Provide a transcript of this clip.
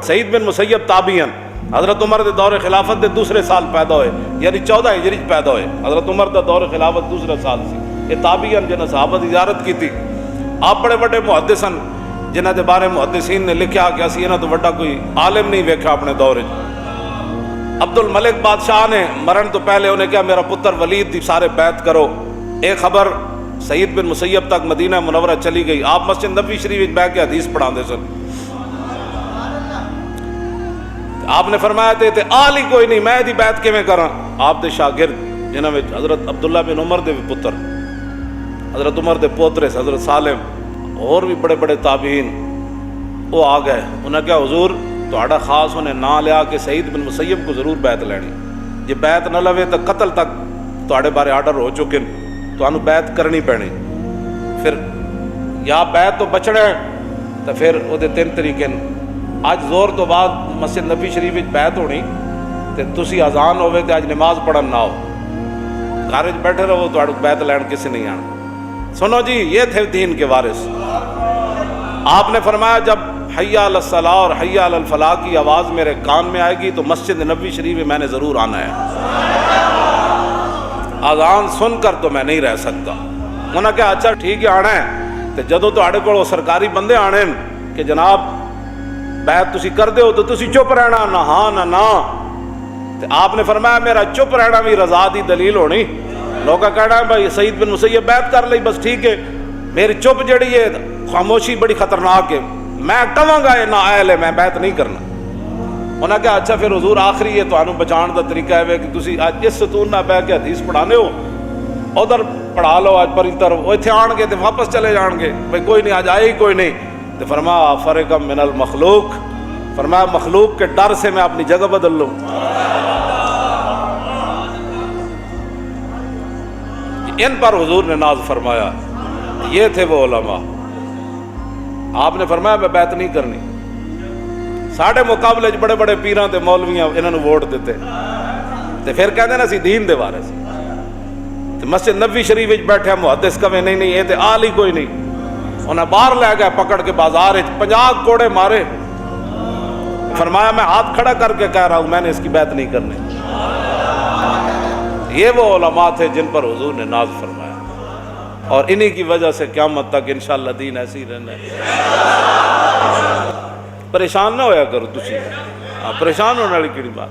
سعید بن مسیب تابعین، حضرت عمر دے دور خلافت دے دوسرے سال پیدا ہوئے، یعنی 14 ہجری پیدا ہوئے۔ حضرت عمر دا دور خلافت دوسرا سال سی۔ یہ تابعین جنہاں صحابہ دی زیارت کی تھی، آپ بڑے بڑے محدث ہیں جنہاں دے بارے محدثین نے لکھا کہ اسی انہاں تو بڑا کوئی عالم نہیں ویکھا اپنے دور وچ۔ عبد الملک بادشاہ نے مرن تو پہلے انہیں کہا میرا پتر ولید دی سارے بیعت کرو۔ ایک خبر سعید بن مسیب تک مدینہ منورہ چلی گئی، آپ مسجد نبوی شریف بیٹھ کے حدیث پڑھاندے سن۔ آپ نے فرمایا تے آل ہی کوئی نہیں، میں دی بیعت کیویں کراں؟ آپ دے شاگرد جنہاں وچ حضرت عبداللہ بن عمر دے پتر، حضرت عمر دے پوترے حضرت سالم اور بھی بڑے بڑے تابعین وہ آ گئے۔ انہوں نے کہا حضور تہاڈا خاص انہیں نا لیا کہ سعید بن مسیب کو ضرور بیعت لینی، جے بیعت نہ لوے تو قتل تک تہاڈے بارے آرڈر ہو چکے، تانوں بیعت کرنی پینی۔ پھر یا بیعت تو بچنا ہے تو پھر وہ 3 طریقے ہیں۔ اج زور تو بعد مسجد نبی شریف وچ بیعت ہونی تے تسی اذان ہوے تے اج نماز پڑھن نہ ہو، گھر وچ بیٹھے رہو، تہاڈوں بیعت لین کسی نہیں آنا۔ سنو جی، یہ تھے دین کے وارث۔ آپ نے فرمایا جب حی علی الصلاۃ اور حی علی الفلاح کی آواز میرے کان میں آئے گی تو مسجد نبوی شریف میں نے ضرور آنا ہے، اذان سن کر تو میں نہیں رہ سکتا۔ انہوں نے کہا اچھا ٹھیک ہے آنا ہے، تو جدوں تہاڈے کول سرکاری بندے آنے کہ جناب بیعت تسی کر دے ہو تو تسی چپ رہنا، نہ ہاں نہ نا۔ تو آپ نے فرمایا میرا چپ رہنا بھی رضا دی دلیل ہونی۔ لوگا کہنا ہے بھائی سعید بن مسیب بیعت کر لئی بس ٹھیک ہے، میری چپ جڑی ہے خاموشی بڑی خطرناک ہے، میں کہاں گا یہ نااہل ہے، میں بیعت نہیں کرنا۔ انہوں نے کہا اچھا پھر حضور آخری ہے تانوں بچان دا طریقہ ہے کہ تسی اج اس ستون نہ بیٹھ کے حدیث پڑھانے ہو، ادھر پڑھا لو اج پری طرف، وہ اتنے آن گے تو واپس چلے جان گے، بھائی کوئی نہیں آج آئے ہی کوئی نہیں۔ تو فرمایا فرقم من المخلوق، فرمایا مخلوق کے ڈر سے میں اپنی جگہ بدل لوں۔ ان پر حضور نے ناز فرمایا، یہ تھے وہ علماء۔ آپ نے فرمایا میں بیعت نہیں کرنی۔ ساڑھے مقابلے بڑے بڑے پیراں تے مولویاں انہوں نے ووٹ دیتے تے پھر کہتے ہیں نا سی دین دے بارے سے۔ تے مسجد نبوی شریف وچ بیٹھے محدث کہے نہیں نہیں یہ تے آل ہی کوئی نہیں۔ انہیں باہر لے گئے پکڑ کے بازار 50 کوڑے مارے۔ فرمایا میں ہاتھ کھڑا کر کے کہہ رہا ہوں میں نے اس کی بیعت نہیں کرنی۔ یہ وہ علماء تھے جن پر حضور نے ناز فرمایا، اور انہی کی وجہ سے قیامت تک انشاءاللہ دین ایسی ہی رہنا ہے۔ پریشان نہ ہویا کرو تسی، پریشان ہونے والی کیڑی بات۔